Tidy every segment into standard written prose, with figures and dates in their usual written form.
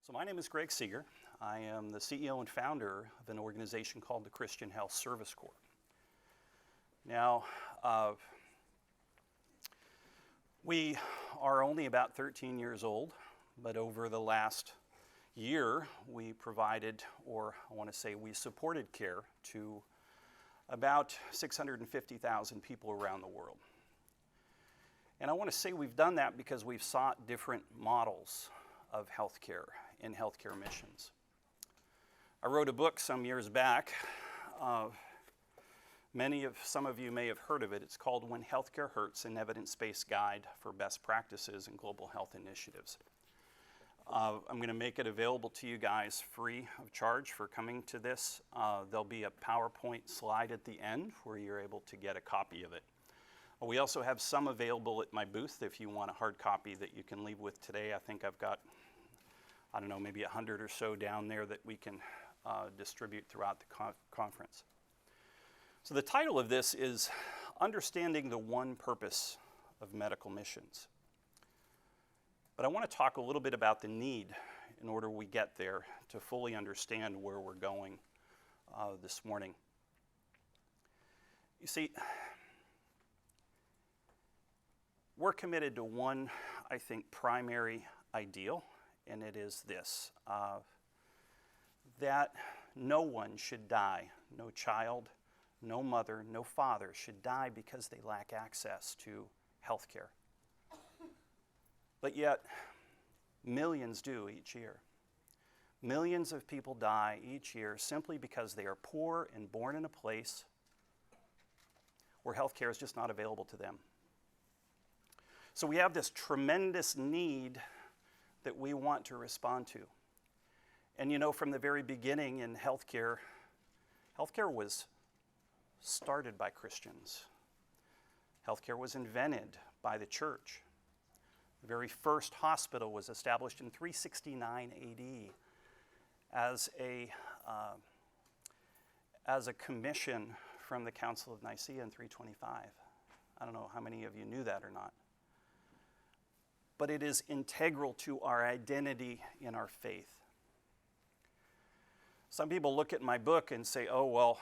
So my name is Greg Seager. I am the CEO and founder of an organization called the Christian Health Service Corps. Now, we are only about 13 years old, but over the last year, we provided, or I want to say we supported care to about 650,000 people around the world. And I want to say we've done that because we've sought different models of healthcare in healthcare missions. I wrote a book some years back. Some of you may have heard of it. It's called When Healthcare Hurts, an Evidence-Based Guide for Best Practices in Global Health Initiatives. I'm going to make it available to you guys free of charge for coming to this. There'll be a PowerPoint slide at the end where you're able to get a copy of it. We also have some available at my booth if you want a hard copy that you can leave with today. I think I've got, I don't know, maybe 100 or so down there that we can distribute throughout the conference. So the title of this is Understanding the One Purpose of Medical Missions. But I want to talk a little bit about the need in order we get there to fully understand where we're going this morning. You see, we're committed to one, I think, primary ideal, and it is this, that no one should die, no child, no mother, no father should die because they lack access to health care. But yet, millions do each year. Millions of people die each year simply because they are poor and born in a place where health care is just not available to them. So we have this tremendous need that we want to respond to. And you know, from the very beginning in healthcare was started by Christians. Healthcare was invented by the church. The very first hospital was established in 369 AD as a commission from the Council of Nicaea in 325. I don't know how many of you knew that or not. But it is integral to our identity in our faith. Some people look at my book and say, oh, well,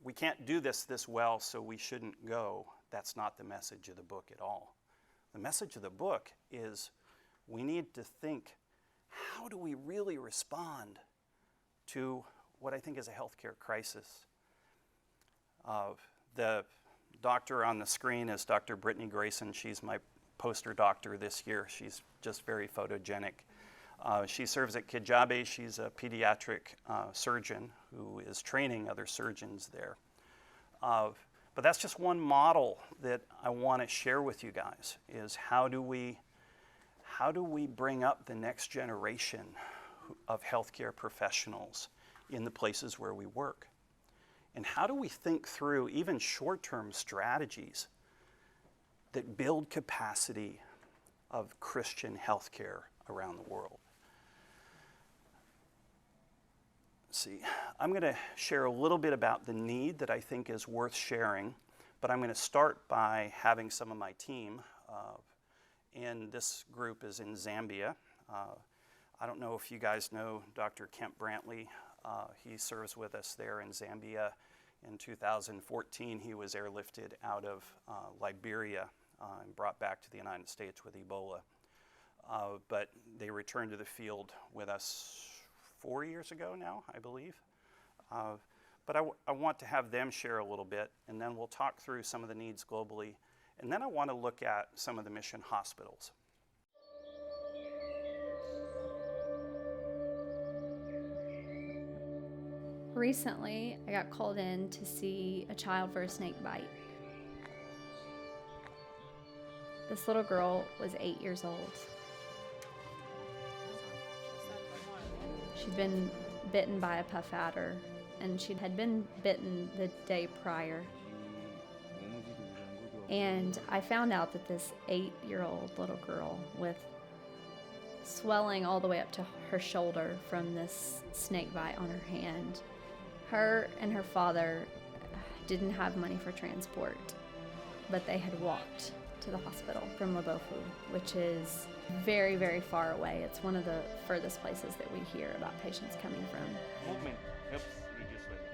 we can't do this well, so we shouldn't go. That's not the message of the book at all. The message of the book is we need to think, how do we really respond to what I think is a healthcare crisis? The doctor on the screen is Dr. Brittany Grayson. She's my poster doctor this year. She's just very photogenic. She serves at Kijabe. She's a pediatric surgeon who is training other surgeons there. But that's just one model that I want to share with you guys, is how do we bring up the next generation of healthcare professionals in the places where we work? And how do we think through even short-term strategies that build capacity of Christian healthcare around the world? See, I'm going to share a little bit about the need that I think is worth sharing, but I'm going to start by having some of my team, and this group is in Zambia. I don't know if you guys know Dr. Kemp Brantley. He serves with us there in Zambia. In 2014, he was airlifted out of Liberia and brought back to the United States with Ebola. But they returned to the field with us 4 years ago now, I believe. But I want to have them share a little bit, and then we'll talk through some of the needs globally. And then I want to look at some of the mission hospitals. Recently, I got called in to see a child for a snake bite. This little girl was 8 years old. She'd been bitten by a puff adder, and she had been bitten the day prior. And I found out that this 8-year-old little girl with swelling all the way up to her shoulder from this snake bite on her hand, her and her father didn't have money for transport, but they had walked to the hospital from Lebofu, which is very, very far away. It's one of the furthest places that we hear about patients coming from. Movement helps reduce swelling,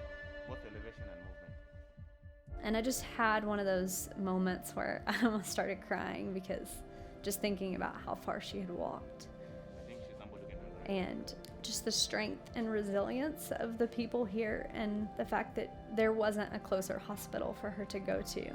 both elevation and movement. And I just had one of those moments where I almost started crying because just thinking about how far she had walked. I think she's humble looking at her. And just the strength and resilience of the people here, and the fact that there wasn't a closer hospital for her to go to.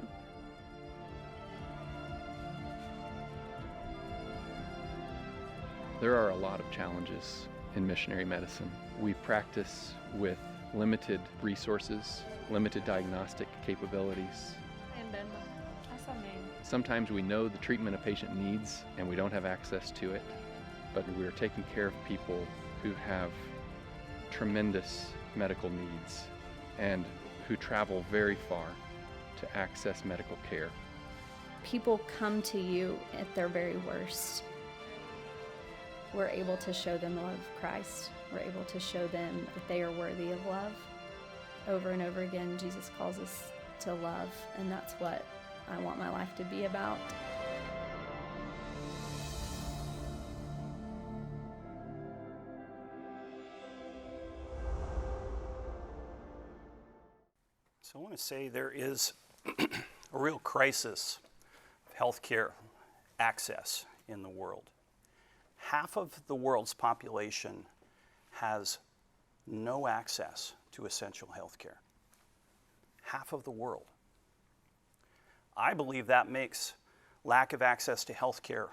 There are a lot of challenges in missionary medicine. We practice with limited resources, limited diagnostic capabilities. Sometimes we know the treatment a patient needs and we don't have access to it, but we're taking care of people who have tremendous medical needs and who travel very far to access medical care. People come to you at their very worst. We're able to show them the love of Christ. We're able to show them that they are worthy of love. Over and over again, Jesus calls us to love, and that's what I want my life to be about. So I want to say there is a real crisis of healthcare access in the world. Half of the world's population has no access to essential healthcare. Half of the world. I believe that makes lack of access to healthcare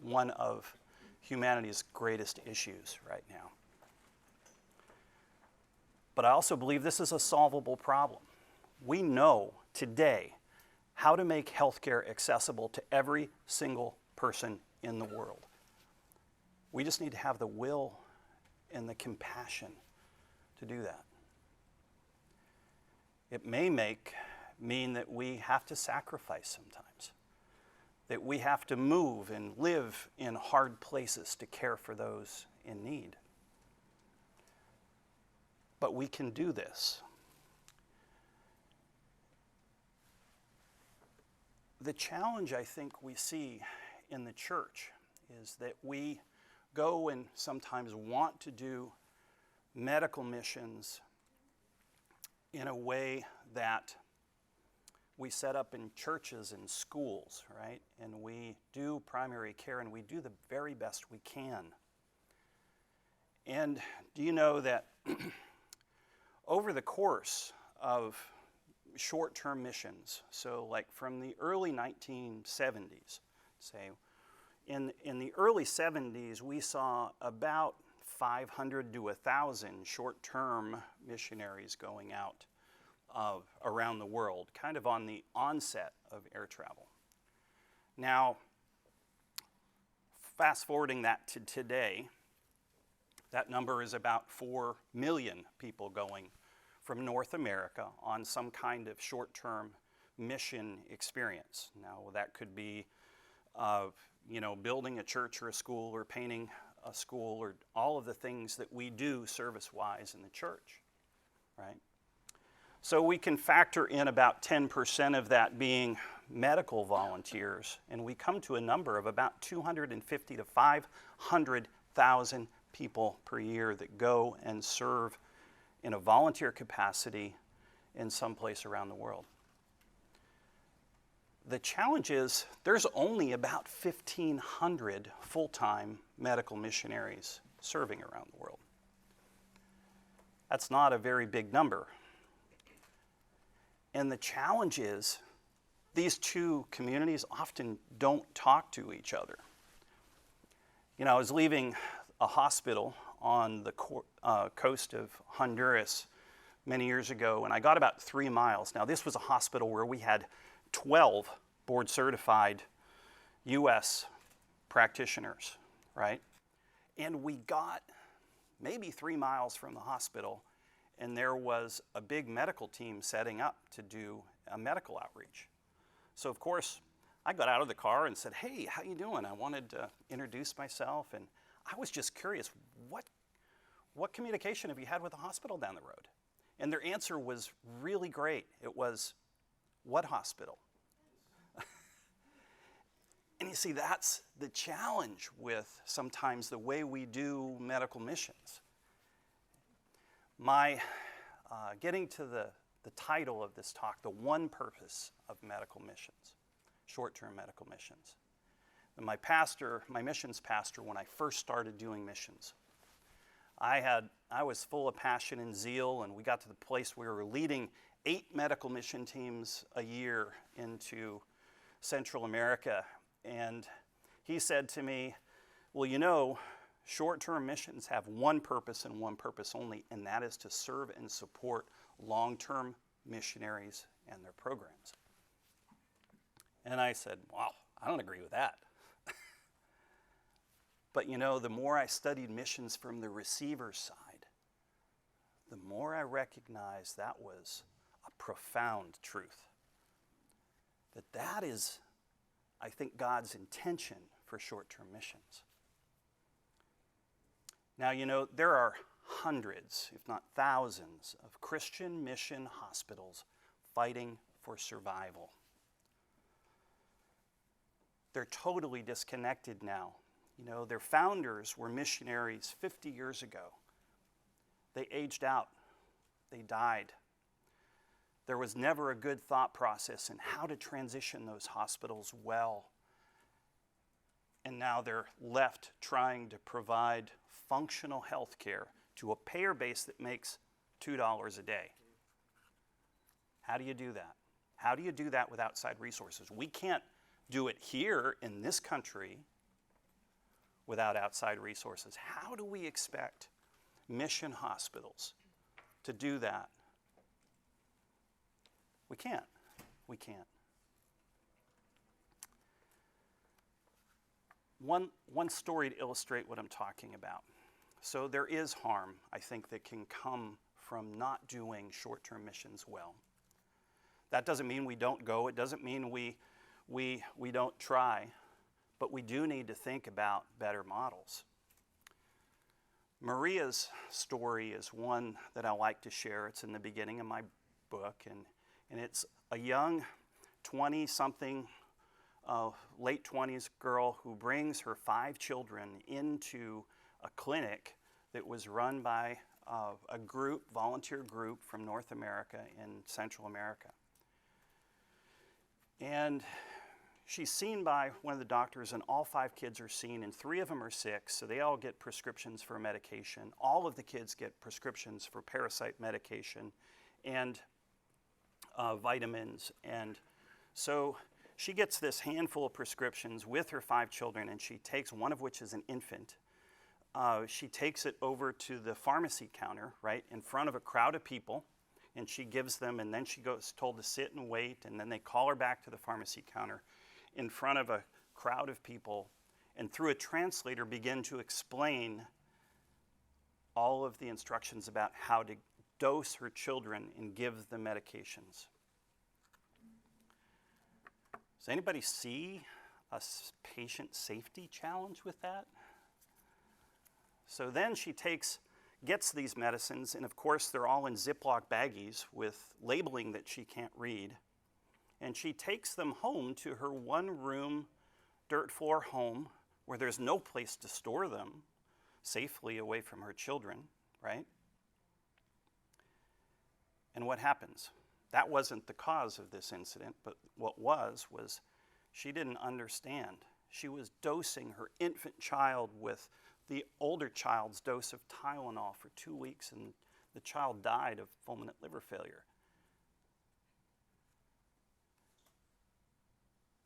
one of humanity's greatest issues right now. But I also believe this is a solvable problem. We know today how to make healthcare accessible to every single person in the world. We just need to have the will and the compassion to do that. It may mean that we have to sacrifice sometimes, that we have to move and live in hard places to care for those in need. But we can do this. The challenge I think we see in the church is that we go and sometimes want to do medical missions in a way that we set up in churches and schools, right? And we do primary care and we do the very best we can. And do you know that over the course of short-term missions, so like from the early 1970s, say, in the early 70s, we saw about 500 to 1,000 short-term missionaries going out around the world, kind of on the onset of air travel. Now, fast forwarding that to today, that number is about 4 million people going from North America on some kind of short-term mission experience. Now, that could be building a church or a school or painting a school or all of the things that we do service-wise in the church, right? So we can factor in about 10% of that being medical volunteers, and we come to a number of about 250 to 500,000 people per year that go and serve in a volunteer capacity in some place around the world. The challenge is there's only about 1,500 full-time medical missionaries serving around the world. That's not a very big number. And the challenge is these two communities often don't talk to each other. I was leaving a hospital on the coast of Honduras many years ago, and I got about 3 miles. Now, this was a hospital where we had 12 board-certified U.S. practitioners, right? And we got maybe 3 miles from the hospital, and there was a big medical team setting up to do a medical outreach. So, of course, I got out of the car and said, "Hey, how you doing?" I wanted to introduce myself, and I was just curious, what communication have you had with the hospital down the road? And their answer was really great. It was, "What hospital?" And you see, that's the challenge with sometimes the way we do medical missions. My getting to the title of this talk, the one purpose of medical missions, short-term medical missions. And my missions pastor, when I first started doing missions, I was full of passion and zeal, and we got to the place where we were leading 8 medical mission teams a year into Central America. And he said to me, well, you know, short-term missions have one purpose and one purpose only, and that is to serve and support long-term missionaries and their programs. And I said, wow, I don't agree with that. But you know, the more I studied missions from the receiver's side, the more I recognized that was a profound truth. That is, I think, God's intention for short-term missions. Now, you know, there are hundreds, if not thousands, of Christian mission hospitals fighting for survival. They're totally disconnected now. You know, their founders were missionaries 50 years ago. They aged out. They died. There was never a good thought process in how to transition those hospitals well. And now they're left trying to provide functional health care to a payer base that makes $2 a day. How do you do that? How do you do that with outside resources? We can't do it here in this country without outside resources. How do we expect mission hospitals to do that? We can't. We can't. One story to illustrate what I'm talking about. So there is harm, I think, that can come from not doing short-term missions well. That doesn't mean we don't go. It doesn't mean we don't try. But we do need to think about better models. Maria's story is one that I like to share. It's in the beginning of my book, and it's a young 20-something, late 20s girl who brings her 5 children into a clinic that was run by a group, volunteer group from North America and Central America. And she's seen by one of the doctors, and all 5 kids are seen, and 3 of them are sick, so they all get prescriptions for medication. All of the kids get prescriptions for parasite medication and vitamins. And so she gets this handful of prescriptions with her 5 children, and she takes one of which is an infant. She takes it over to the pharmacy counter, right, in front of a crowd of people, and she gives them, and then she goes told to sit and wait, and then they call her back to the pharmacy counter in front of a crowd of people, and through a translator begin to explain all of the instructions about how to dose her children and give the medications. Does anybody see a patient safety challenge with that? So then she gets these medicines, and of course they're all in Ziploc baggies with labeling that she can't read. And she takes them home to her 1-room dirt floor home where there's no place to store them safely away from her children, right? And what happens? That wasn't the cause of this incident, but what was she didn't understand. She was dosing her infant child with the older child's dose of Tylenol for 2 weeks, and the child died of fulminant liver failure.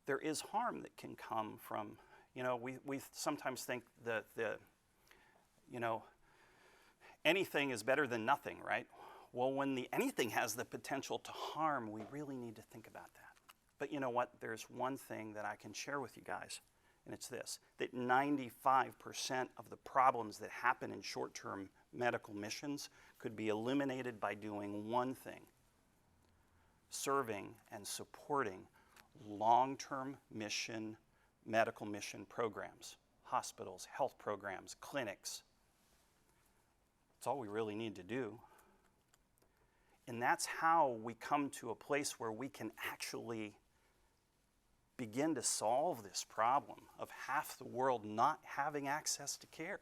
There is harm that can come from, we sometimes think that anything is better than nothing, right? Well, when the anything has the potential to harm, we really need to think about that. But you know what? There's one thing that I can share with you guys, and it's this, that 95% of the problems that happen in short-term medical missions could be eliminated by doing one thing: serving and supporting long-term medical mission programs, hospitals, health programs, clinics. That's all we really need to do. And that's how we come to a place where we can actually begin to solve this problem of half the world not having access to care.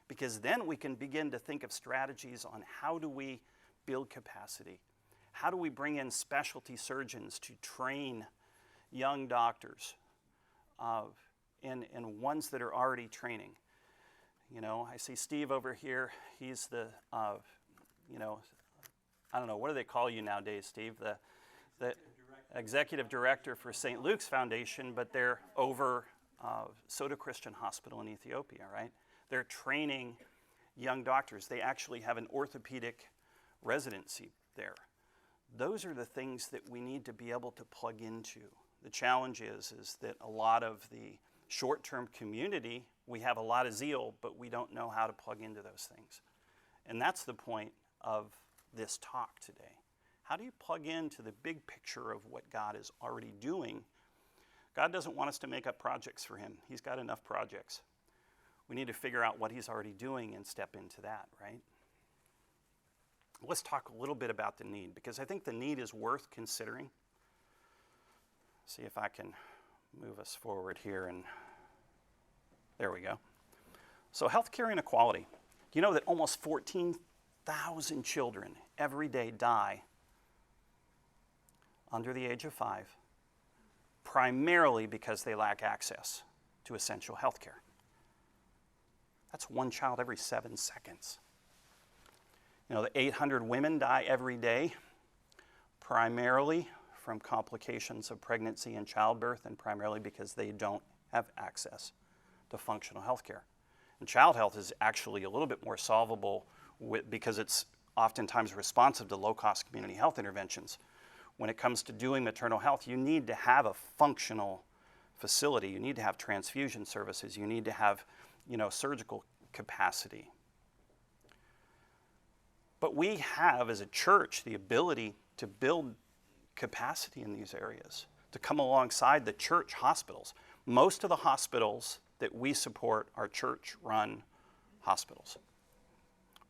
Because then we can begin to think of strategies on how do we build capacity? How do we bring in specialty surgeons to train young doctors and ones that are already training? You know, I see Steve over here. He's the, you know, I don't know, what do they call you nowadays, Steve? The executive director for St. Luke's Foundation, but they're over Soto Christian Hospital in Ethiopia, right? They're training young doctors. They actually have an orthopedic residency there. Those are the things that we need to be able to plug into. The challenge is that a lot of the short-term community, we have a lot of zeal, but we don't know how to plug into those things. And that's the point of this talk today. How do you plug into the big picture of what God is already doing? God doesn't want us to make up projects for him. He's got enough projects. We need to figure out what he's already doing and step into that, right? Let's talk a little bit about the need, because I think the need is worth considering. See if I can move us forward here, and there we go. So healthcare inequality. Do you know that almost 14,000 children every day die under the age of 5, primarily because they lack access to essential healthcare? That's one child every 7 seconds. You know, the 800 women die every day, primarily from complications of pregnancy and childbirth, and primarily because they don't have access to functional health care. And child health is actually a little bit more solvable because it's oftentimes responsive to low-cost community health interventions. When it comes to doing maternal health, you need to have a functional facility. You need to have transfusion services. You need to have, you know, surgical capacity. But we have, as a church, the ability to build capacity in these areas, to come alongside the church hospitals. Most of the hospitals that we support are church-run hospitals,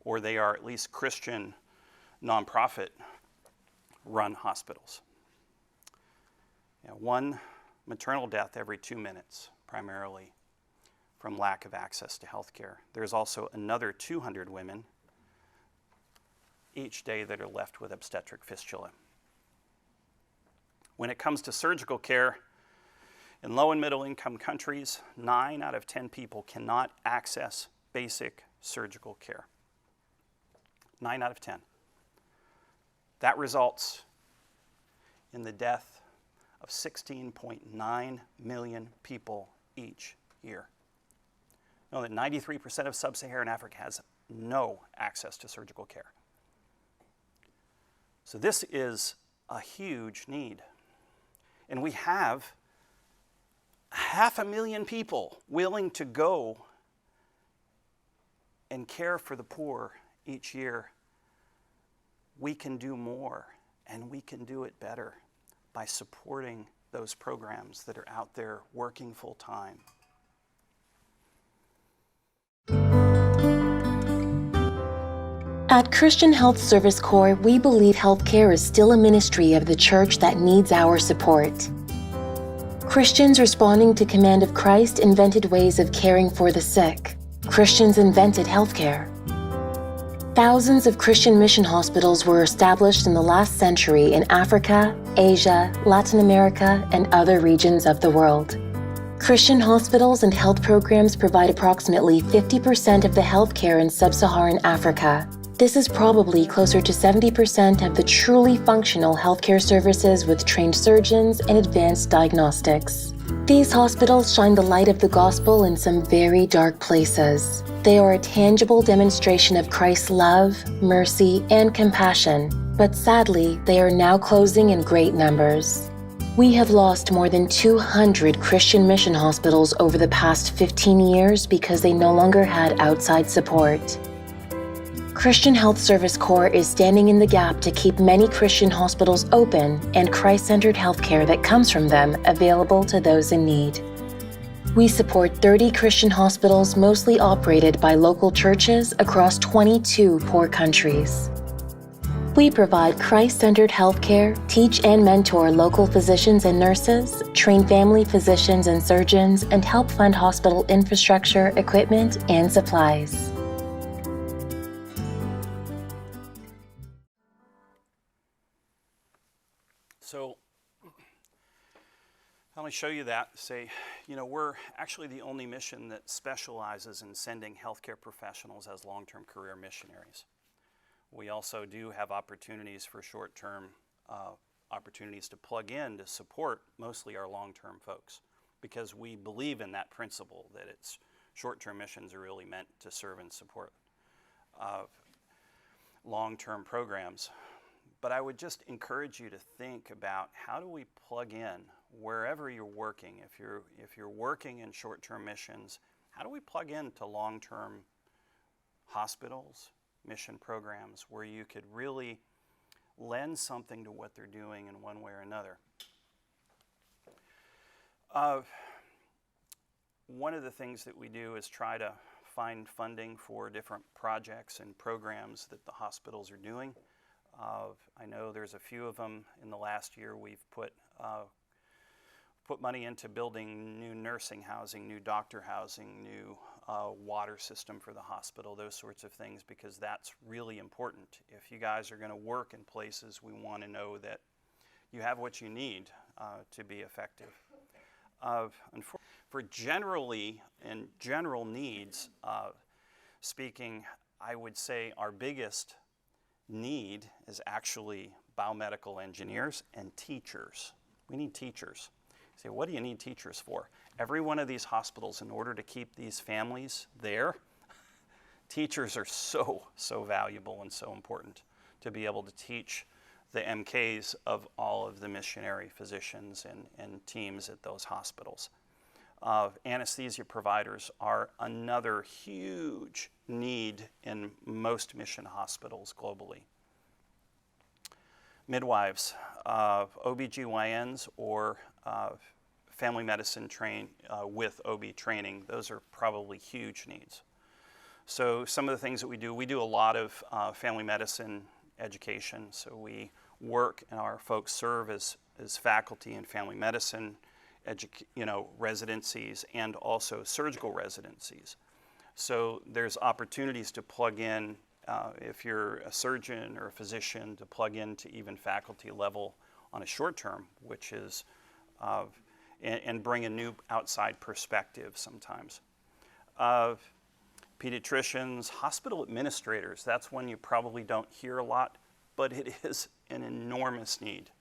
or they are at least Christian nonprofit-run hospitals. One maternal death every 2 minutes, primarily from lack of access to health care. There's also another 200 women each day that are left with obstetric fistula. When it comes to surgical care, in low and middle income countries, 9 out of 10 people cannot access basic surgical care. 9 out of 10. That results in the death of 16.9 million people each year. You know that 93% of sub-Saharan Africa has no access to surgical care. So this is a huge need. And we have 500,000 people willing to go and care for the poor each year. We can do more, and we can do it better by supporting those programs that are out there working full time. At Christian Health Service Corps, we believe healthcare is still a ministry of the church that needs our support. Christians responding to command of Christ invented ways of caring for the sick. Christians invented healthcare. Thousands of Christian mission hospitals were established in the last century in Africa, Asia, Latin America, and other regions of the world. Christian hospitals and health programs provide approximately 50% of the healthcare in sub-Saharan Africa. This is probably closer to 70% of the truly functional healthcare services with trained surgeons and advanced diagnostics. These hospitals shine the light of the gospel in some very dark places. They are a tangible demonstration of Christ's love, mercy, and compassion, but sadly, they are now closing in great numbers. We have lost more than 200 Christian mission hospitals over the past 15 years because they no longer had outside support. Christian Health Service Corps is standing in the gap to keep many Christian hospitals open and Christ-centered healthcare that comes from them available to those in need. We support 30 Christian hospitals mostly operated by local churches across 22 poor countries. We provide Christ-centered healthcare, teach and mentor local physicians and nurses, train family physicians and surgeons, and help fund hospital infrastructure, equipment, and supplies. So let me show you that. Say, we're actually the only mission that specializes in sending healthcare professionals as long-term career missionaries. We also do have opportunities for short-term opportunities to plug in to support mostly our long-term folks, because we believe in that principle that it's short-term missions are really meant to serve and support long-term programs. But I would just encourage you to think about, how do we plug in wherever you're working? If you're working in short-term missions, how do we plug into long-term hospitals, mission programs, where you could really lend something to what they're doing in one way or another? One of the things that we do is try to find funding for different projects and programs that the hospitals are doing. I know there's a few of them. In the last year, we've put money into building new nursing housing, new doctor housing, new water system for the hospital, those sorts of things, because that's really important. If you guys are going to work in places, we want to know that you have what you need to be effective. For general needs speaking, I would say our biggest need is actually biomedical engineers and teachers. We need teachers. You say, what do you need teachers for? Every one of these hospitals, in order to keep these families there, teachers are so valuable and so important to be able to teach the MKs of all of the missionary physicians and teams at those hospitals. Anesthesia providers are another huge need in most mission hospitals globally. Midwives, OBGYNs, or family medicine trained with OB training, those are probably huge needs. So some of the things that we do a lot of family medicine education. So we work, and our folks serve as faculty in family medicine, residencies, and also surgical residencies. So there's opportunities to plug in, if you're a surgeon or a physician, to plug into even faculty level on a short term, which is, and bring a new outside perspective sometimes. Pediatricians, hospital administrators, that's one you probably don't hear a lot, but it is an enormous need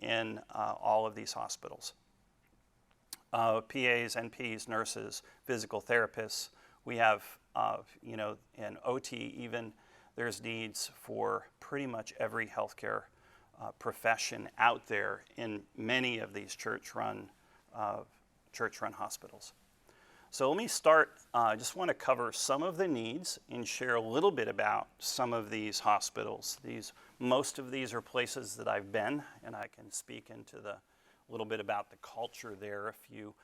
in all of these hospitals. PAs, NPs, nurses, physical therapists. We have, in OT even, there's needs for pretty much every healthcare profession out there in many of these church-run hospitals. So let me start, I just want to cover some of the needs and share a little bit about some of these hospitals. Most of these are places that I've been, and I can speak into a little bit about the culture there. If you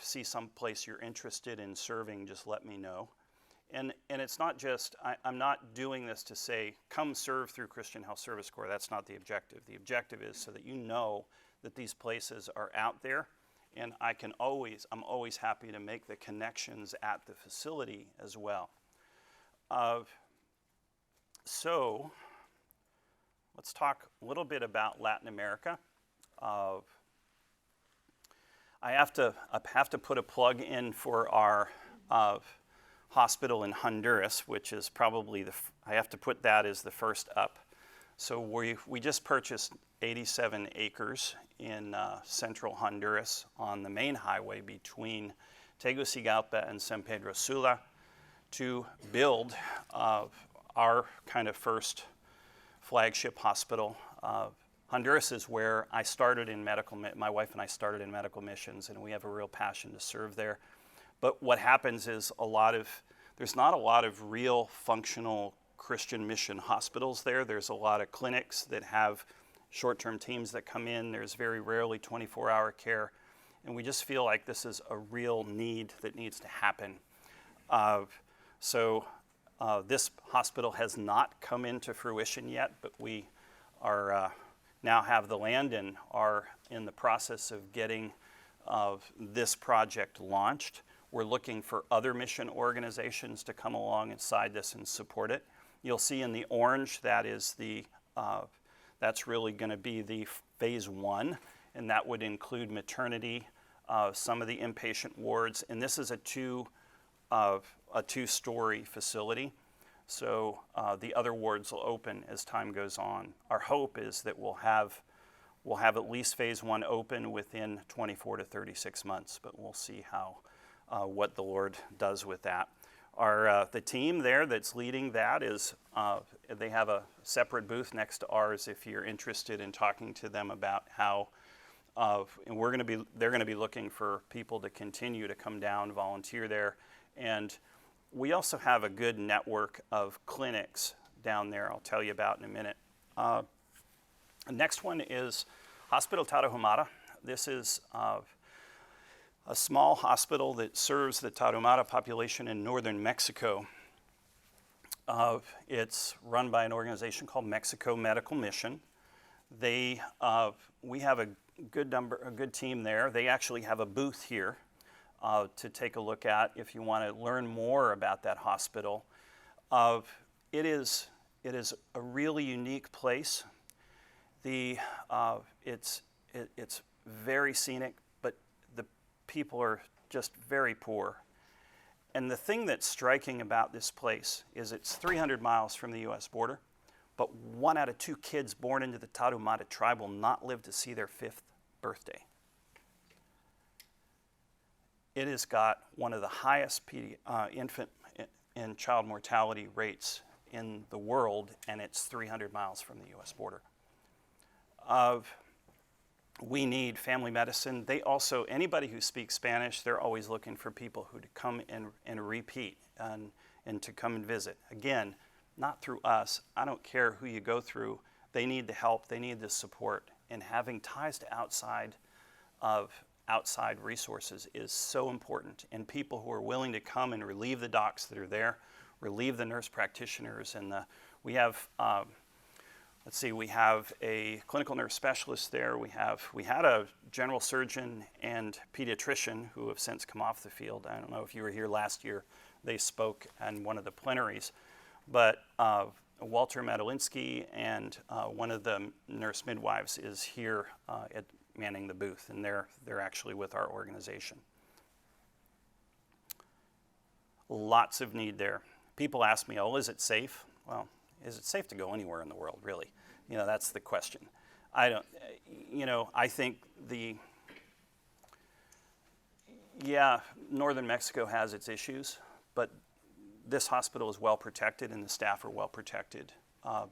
see some place you're interested in serving, just let me know. And it's not just, I'm not doing this to say, come serve through Christian Health Service Corps. That's not the objective. The objective is so that you know that these places are out there, and I'm always happy to make the connections at the facility as well. So let's talk a little bit about Latin America. I have to put a plug in for our hospital in Honduras, which is probably I have to put that as the first up. So we just purchased 87 acres in central Honduras on the main highway between Tegucigalpa and San Pedro Sula to build our kind of first flagship hospital. Honduras is where I started in my wife and I started in medical missions, and we have a real passion to serve there. But what happens is there's not a lot of real functional Christian mission hospitals there. There's a lot of clinics that have short-term teams that come in. There's very rarely 24-hour care. And we just feel like this is a real need that needs to happen. So This hospital has not come into fruition yet, but we are now have the land and are in the process of getting this project launched. We're looking for other mission organizations to come along inside this and support it. You'll see in the orange that is that's really going to be the phase 1, and that would include maternity, some of the inpatient wards, and this is a two-story facility. So the other wards will open as time goes on. Our hope is that we'll have at least phase 1 open within 24 to 36 months, but we'll see how what the Lord does with that. The team there that's leading that is they have a separate booth next to ours if you're interested in talking to them about how. And they're going to be looking for people to continue to come down, volunteer there, and we also have a good network of clinics down there I'll tell you about in a minute. The next one is Hospital Tarahumara. This is a small hospital that serves the Tarahumara population in northern Mexico. It's run by an organization called Mexico Medical Mission. We have a good team there. They actually have a booth here to take a look at if you want to learn more about that hospital. It is a really unique place. It's very scenic, but the people are just very poor. And the thing that's striking about this place is it's 300 miles from the U.S. border, but 1 out of 2 kids born into the Tarahumara tribe will not live to see their 5th birthday. It has got one of the highest infant and child mortality rates in the world, and it's 300 miles from the U.S. border. We need family medicine. Anybody who speaks Spanish, they're always looking for people who to come and repeat and to come and visit. Again, not through us. I don't care who you go through. They need the help. They need the support. And having ties to outside resources is so important. And people who are willing to come and relieve the docs that are there, relieve the nurse practitioners, and we have a clinical nurse specialist there. We had a general surgeon and pediatrician who have since come off the field. I don't know if you were here last year. They spoke in one of the plenaries. But Walter Madolinsky and one of the nurse midwives is here manning the booth, and they're actually with our organization. Lots of need there. People ask me, oh, is it safe? Well, is it safe to go anywhere in the world, really? That's the question. I think northern Mexico has its issues, but this hospital is well protected and the staff are well protected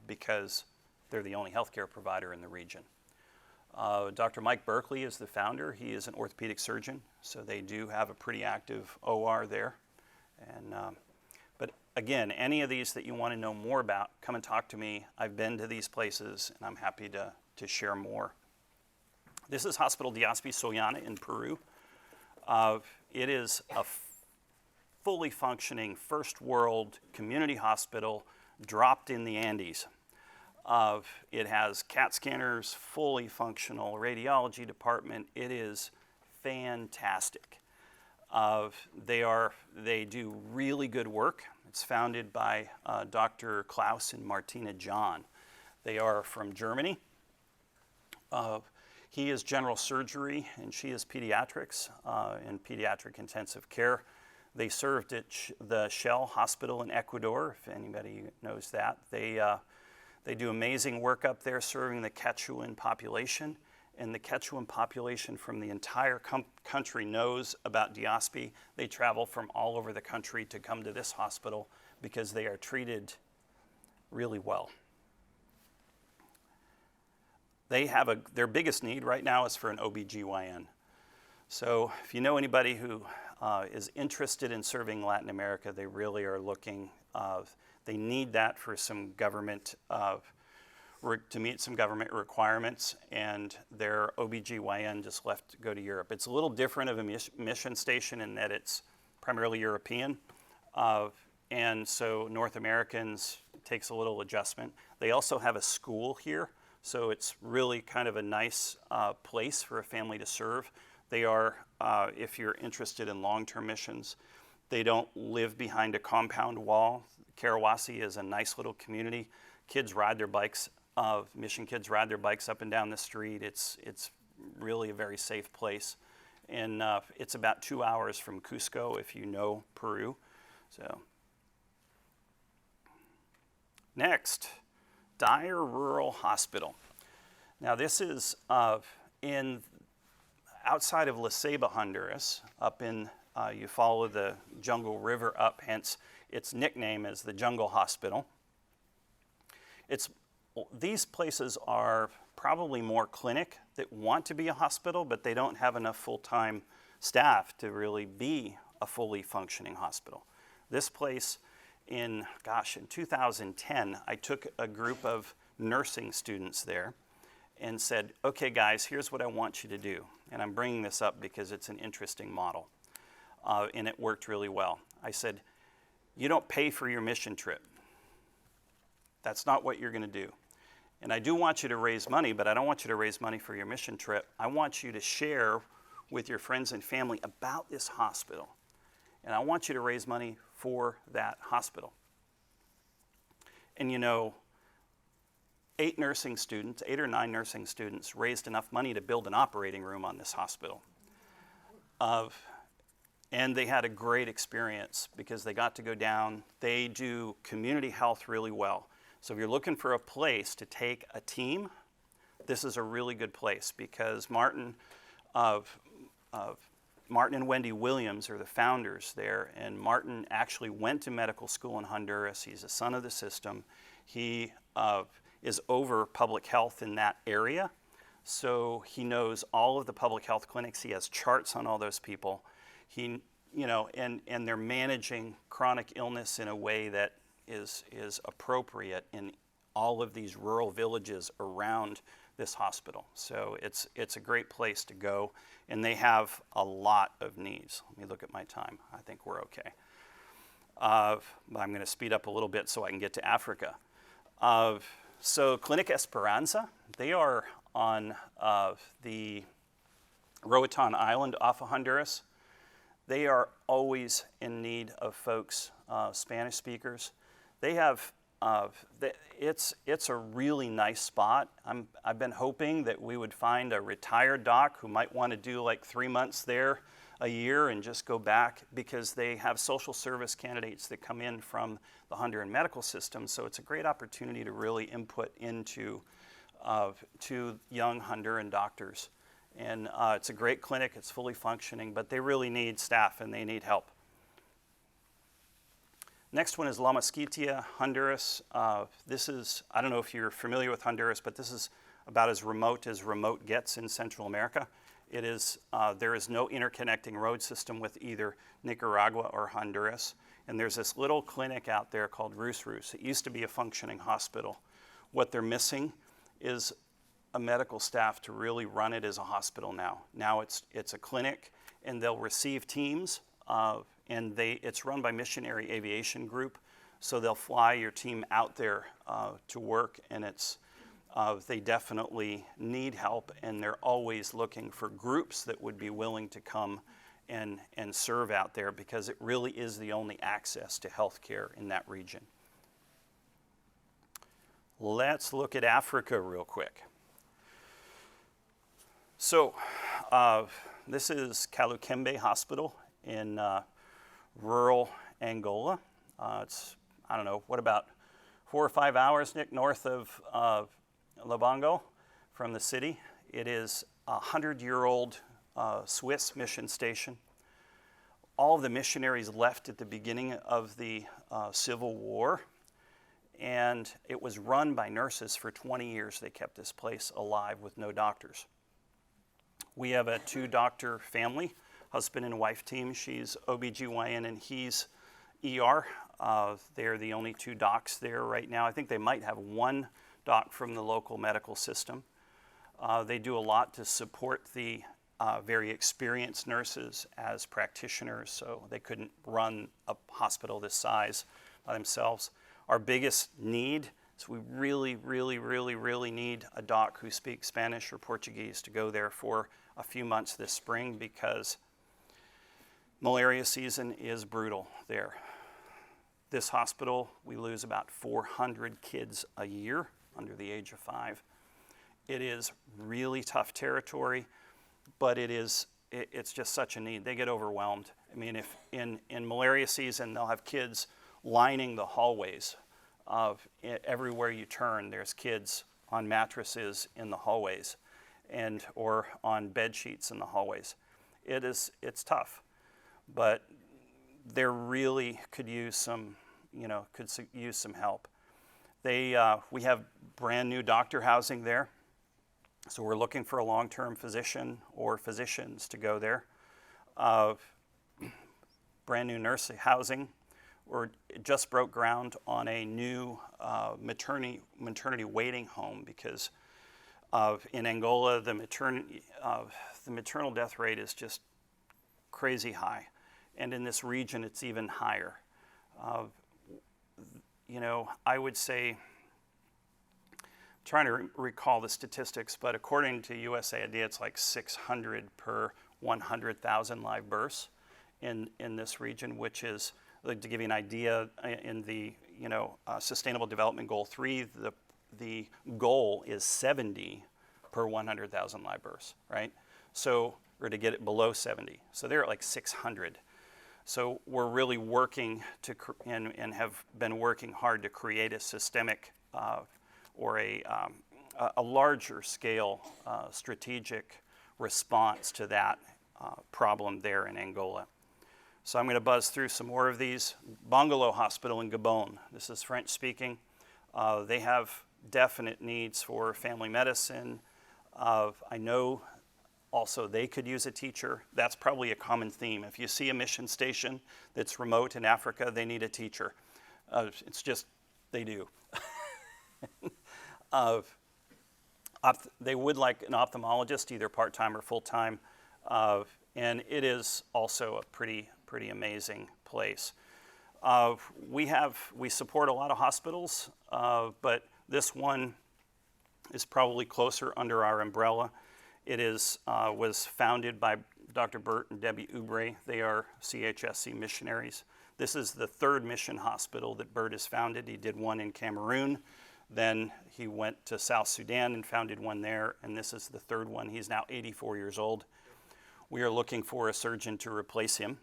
because they're the only healthcare provider in the region. Dr. Mike Berkeley is the founder. He is an orthopedic surgeon, so they do have a pretty active OR there. But again, any of these that you want to know more about, come and talk to me. I've been to these places and I'm happy to share more. This is Hospital Diospi Sollana in Peru. It is a fully functioning first world community hospital dropped in the Andes. It has CAT scanners, fully functional radiology department. It is fantastic. They do really good work. It's founded by Dr. Klaus and Martina John. They are from Germany. He is general surgery and she is pediatrics and pediatric intensive care. They served at the Shell Hospital in Ecuador, if anybody knows that. They do amazing work up there serving the Quechuan population, and the Quechuan population from the entire country knows about Diospi. They travel from all over the country to come to this hospital because they are treated really well. Their biggest need right now is for an OBGYN. So if you know anybody who is interested in serving Latin America, they really are looking, they need that for some government, to meet some government requirements, and their OBGYN just left to go to Europe. It's a little different of a mission station in that it's primarily European, and so North Americans takes a little adjustment. They also have a school here, so it's really kind of a nice place for a family to serve. They are, if you're interested in long-term missions, they don't live behind a compound wall. Karawasi is a nice little community. Kids ride their bikes, mission kids ride their bikes up and down the street. It's really a very safe place. And it's about 2 hours from Cusco if you know Peru. So next, Dyer Rural Hospital. Now this is outside of La Ceiba, Honduras, up in, you follow the Jungle River up, hence its nickname is the Jungle Hospital. These places are probably more clinic that want to be a hospital, but they don't have enough full-time staff to really be a fully functioning hospital. This place in 2010, I took a group of nursing students there and said, okay guys, here's what I want you to do. And I'm bringing this up because it's an interesting model. And it worked really well. I said, you don't pay for your mission trip. That's not what you're going to do. And I do want you to raise money, but I don't want you to raise money for your mission trip. I want you to share with your friends and family about this hospital. And I want you to raise money for that hospital. And you know, 8 or 9 nursing students raised enough money to build an operating room on this hospital. And they had a great experience because they got to go down. They do community health really well. So if you're looking for a place to take a team, this is a really good place because Martin and Wendy Williams are the founders there, and Martin actually went to medical school in Honduras. He's a son of the system. He is over public health in that area, so he knows all of the public health clinics. He has charts on all those people. And they're managing chronic illness in a way that is appropriate in all of these rural villages around this hospital. So it's a great place to go, and they have a lot of needs. Let me look at my time. I think we're okay. I'm going to speed up a little bit so I can get to Africa. So Clinic Esperanza, they are on the Roatan Island off of Honduras. They are always in need of folks, Spanish speakers. They have, it's a really nice spot. I've been hoping that we would find a retired doc who might want to do like 3 months there a year and just go back, because they have social service candidates that come in from the Honduran medical system. So it's a great opportunity to really input into to young Honduran doctors. And it's a great clinic, it's fully functioning, but they really need staff and they need help. Next one is La Mosquitia, Honduras. This is, I don't know if you're familiar with Honduras, but this is about as remote gets in Central America. It is, there is no interconnecting road system with either Nicaragua or Honduras. And there's this little clinic out there called Rus Rus. It used to be a functioning hospital. What they're missing is a medical staff to really run it as a hospital now. Now it's a clinic, and they'll receive teams, and it's run by Missionary Aviation Group, so they'll fly your team out there to work, and they definitely need help, and they're always looking for groups that would be willing to come and serve out there, because it really is the only access to healthcare in that region. Let's look at Africa real quick. So this is Kalukembe Hospital in rural Angola. It's, I don't know, what about 4 or 5 hours, Nick, north of Lubango from the city. It is a 100-year-old Swiss mission station. All of the missionaries left at the beginning of the Civil War, and it was run by nurses for 20 years. They kept this place alive with no doctors. We have a 2-doctor family, husband and wife team. She's OBGYN and he's ER. They're the only 2 docs there right now. I think they might have 1 doc from the local medical system. They do a lot to support the very experienced nurses as practitioners, so they couldn't run a hospital this size by themselves. Our biggest need is we really, really, really, really need a doc who speaks Spanish or Portuguese to go there for a few months this spring, because malaria season is brutal there. This hospital, we lose about 400 kids a year under the age of 5. It is really tough territory, but it's just such a need. They get overwhelmed. I mean, if in malaria season, they'll have kids lining the hallways of everywhere you turn. There's kids on mattresses in the hallways or on bed sheets in the hallways. It's tough, but they really could use some help. We have brand new doctor housing there, so we're looking for a long-term physician or physicians to go there. Brand new nursing housing. We just broke ground on a new maternity waiting home, because in Angola the maternal death rate is just crazy high, and in this region it's even higher. I would say, I'm trying to recall the statistics, but according to USAID, it's like 600 per 100,000 live births in this region, which is, to give you an idea, in the Sustainable Development Goal 3, the goal is 70 per 100,000 live births, right? So, or to get it below 70. So they're at like 600. So we're really working and have been working hard to create a systemic or a larger scale strategic response to that problem there in Angola. So I'm going to buzz through some more of these. Bongolo Hospital in Gabon. This is French speaking. They have definite needs for family medicine. I know also they could use a teacher. That's probably a common theme. If you see a mission station that's remote in Africa, they need a teacher. It's just, they do. They would like an ophthalmologist, either part-time or full-time. And it is also a pretty amazing place. We support a lot of hospitals, but this one is probably closer under our umbrella. It was founded by Dr. Bert and Debbie Oubre. They are CHSC missionaries. This is the third mission hospital that Bert has founded. He did one in Cameroon. Then he went to South Sudan and founded one there, and this is the third one. He's now 84 years old. We are looking for a surgeon to replace him,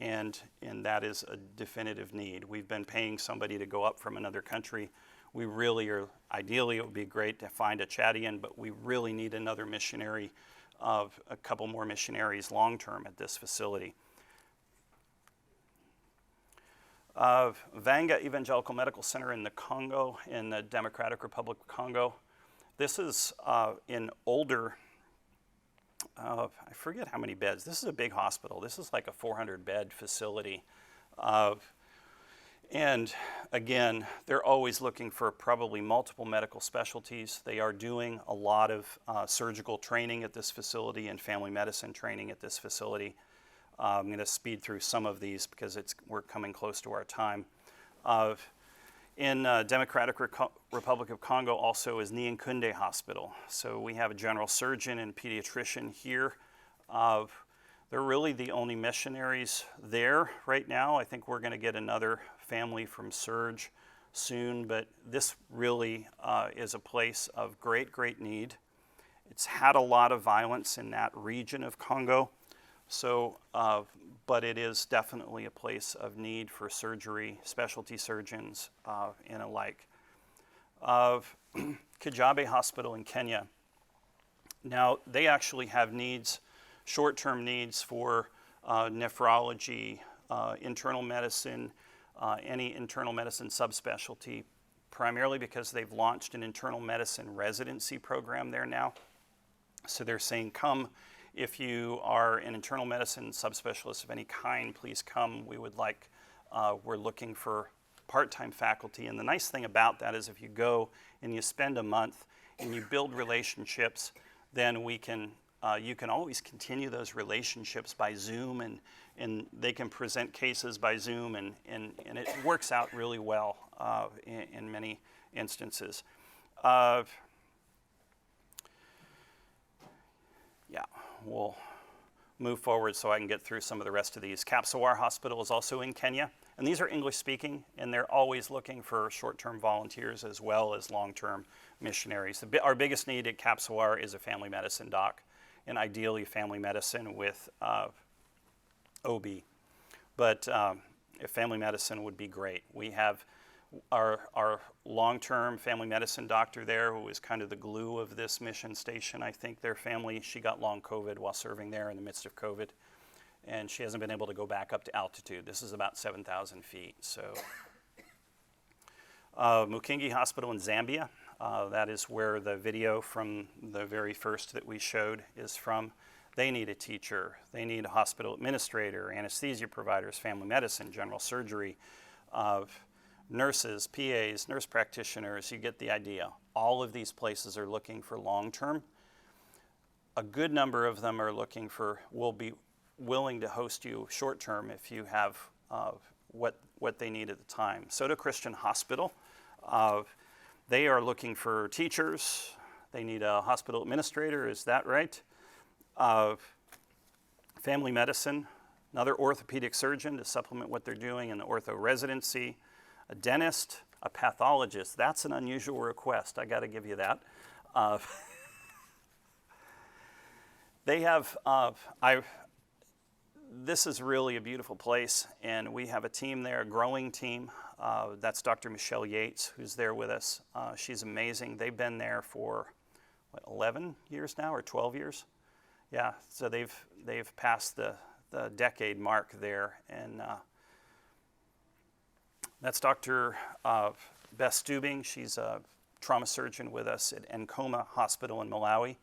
and that is a definitive need. We've been paying somebody to go up from another country. We really are, ideally it would be great to find a Chadian, but we really need another missionary, a couple more missionaries long-term at this facility. Vanga Evangelical Medical Center in the Congo, in the Democratic Republic of Congo. This is in older, I forget how many beds. This is a big hospital. This is like a 400-bed facility. And again, they're always looking for probably multiple medical specialties. They are doing a lot of surgical training at this facility and family medicine training at this facility. I'm going to speed through some of these because we're coming close to our time. In Democratic Republic of Congo also is Nyankunde Hospital. So we have a general surgeon and pediatrician here. They're really the only missionaries there right now. I think we're going to get another family from Surge soon, but this really is a place of great need. It's had a lot of violence in that region of Congo, so but it is definitely a place of need for surgery, specialty surgeons, and alike. Kijabe Hospital in Kenya. Now, they actually have needs, short-term needs for nephrology, internal medicine, any internal medicine subspecialty, primarily because they've launched an internal medicine residency program there now. So they're saying, come, if you are an internal medicine subspecialist of any kind, please come. We would like, we're looking for part-time faculty. And the nice thing about that is if you go and you spend a month and you build relationships, then we can you can always continue those relationships by Zoom, and they can present cases by Zoom, and it works out really well in many instances. Yeah, we'll move forward so I can get through some of the rest of these. Kapsawar Hospital is also in Kenya, and these are English speaking, and they're always looking for short-term volunteers as well as long-term missionaries. Our biggest need at Kapsawar is a family medicine doc, and ideally family medicine with OB. But if family medicine would be great. We have our long-term family medicine doctor there, who is kind of the glue of this mission station. I think their family, she got long COVID while serving there in the midst of COVID, and she hasn't been able to go back up to altitude. This is about 7,000 feet. So Mukingi Hospital in Zambia, that is where the video from the very first that we showed is from. They need a teacher. They need a hospital administrator, anesthesia providers, family medicine, general surgery, nurses, PAs, nurse practitioners. You get the idea. All of these places are looking for long-term. A good number of them are looking for, will be willing to host you short-term if you have what they need at the time. Soto Christian Hospital, they are looking for teachers. They need a hospital administrator, is that right? Family medicine, another orthopedic surgeon to supplement what they're doing in the ortho residency, a dentist, a pathologist. That's an unusual request, I gotta give you that. They have, this is really a beautiful place, and we have a team there, a growing team. That's Dr. Michelle Yates, who's there with us. She's amazing. They've been there for, what, 11 years now, or 12 years? Yeah, so they've passed the decade mark there, and that's Dr. Beth Stubing. She's a trauma surgeon with us at Nkoma Hospital in Malawi.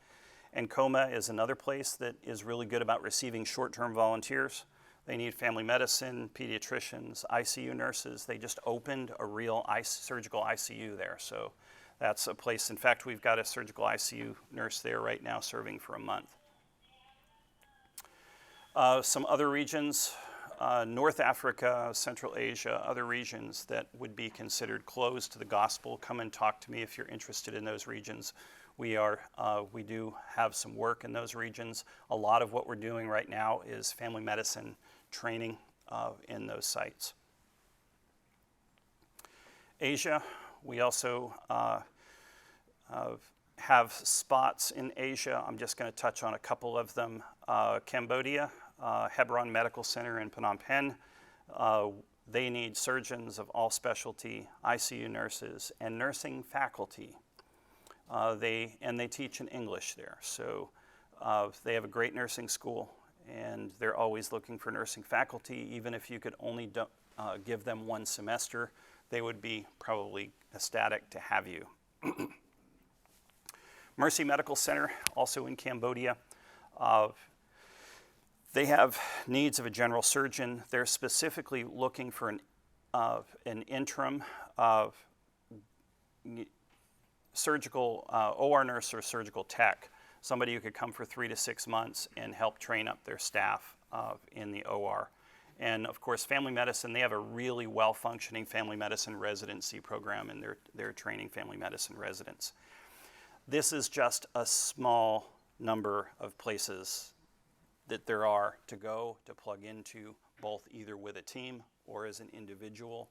Nkoma is another place that is really good about receiving short-term volunteers. They need family medicine, pediatricians, ICU nurses. They just opened a real surgical ICU there, so that's a place. In fact, we've got a surgical ICU nurse there right now serving for a month. Some other regions, North Africa, Central Asia, other regions that would be considered closed to the gospel. Come and talk to me if you're interested in those regions. We do have some work in those regions. A lot of what we're doing right now is family medicine training in those sites. Asia, we also have spots in Asia. I'm just going to touch on a couple of them. Cambodia, Hebron Medical Center in Phnom Penh. They need surgeons of all specialty, ICU nurses, and nursing faculty. They teach in English there. So they have a great nursing school, and they're always looking for nursing faculty. Even if you could only give them one semester, they would be probably ecstatic to have you. Mercy Medical Center, also in Cambodia. They have needs of a general surgeon. They're specifically looking for an interim surgical OR nurse or surgical tech, somebody who could come for 3 to 6 months and help train up their staff in the OR. And of course, family medicine, they have a really well-functioning family medicine residency program, and they're training family medicine residents. This is just a small number of places that there are to go to plug into, both either with a team or as an individual.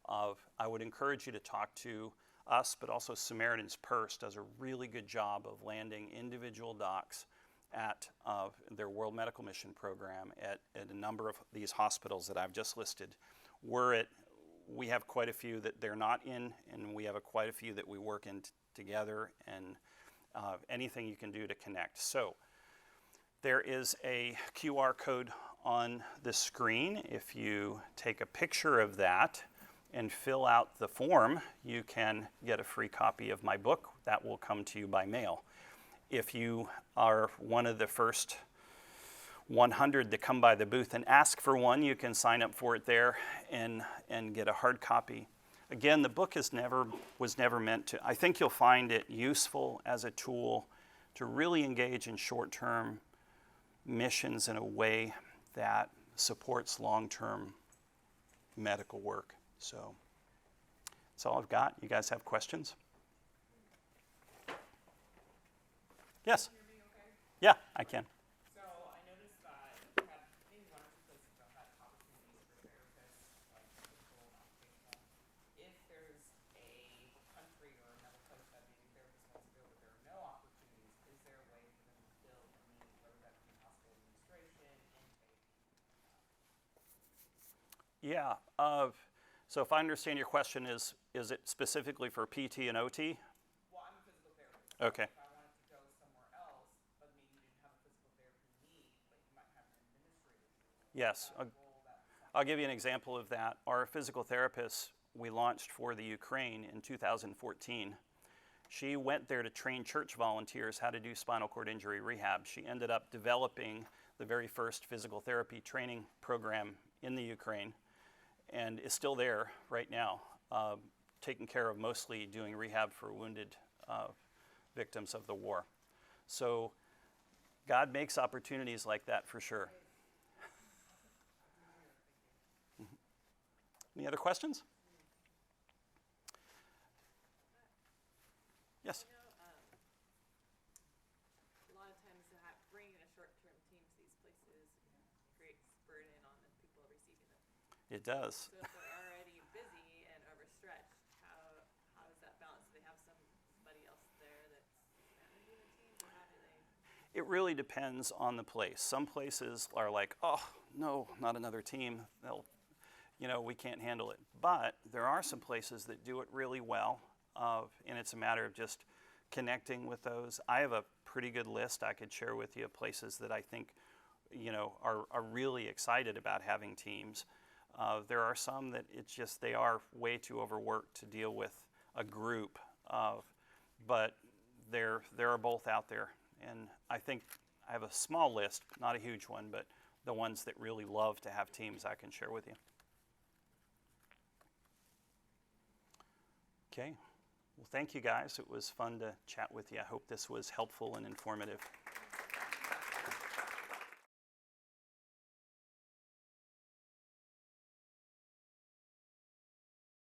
I would encourage you to talk to us, but also Samaritan's Purse does a really good job of landing individual docs at their World Medical Mission program at a number of these hospitals that I've just listed. We have quite a few that they're not in, and we have quite a few that we work in together, and anything you can do to connect. So there is a QR code on the screen. If you take a picture of that and fill out the form, you can get a free copy of my book. That will come to you by mail. If you are one of the first 100 to come by the booth and ask for one, you can sign up for it there and get a hard copy. Again, the book was never meant to, I think you'll find it useful as a tool to really engage in short-term missions in a way that supports long-term medical work. So that's all I've got. You guys have questions? Yes? Yeah, I can. So I noticed that you had maybe one or two places that had opportunities for therapists, like physical and occupational. If there's a country or another place that maybe therapist wants to go but there are no opportunities, is there a way for them to fill a need, whether that be hospital administration, intake? Yeah. So if I understand your question, is it specifically for PT and OT? Well, I'm a physical therapist. So Okay. if I wanted to go somewhere else, but maybe you didn't have a physical therapy need, but you might have an administrative Yes. role that I'll give you an example of that. Our physical therapist we launched for the Ukraine in 2014. She went there to train church volunteers how to do spinal cord injury rehab. She ended up developing the very first physical therapy training program in the Ukraine and is still there right now, taking care of mostly doing rehab for wounded victims of the war. So God makes opportunities like that for sure. Any other questions? Yes. You know, a lot of times bringing in a short-term team to these places creates burden on the people receiving them. It does. So if they're already busy and overstretched, how is that balanced? Do they have somebody else there that's managing the teams, or how do they? It really depends on the place. Some places are like, oh, no, not another team. We can't handle it. But there are some places that do it really well, and it's a matter of just connecting with those. I have a pretty good list I could share with you of places that I think, are really excited about having teams. There are some that they are way too overworked to deal with a group, but there are both out there. And I think I have a small list, not a huge one, but the ones that really love to have teams I can share with you. Okay. Well, thank you guys. It was fun to chat with you. I hope this was helpful and informative.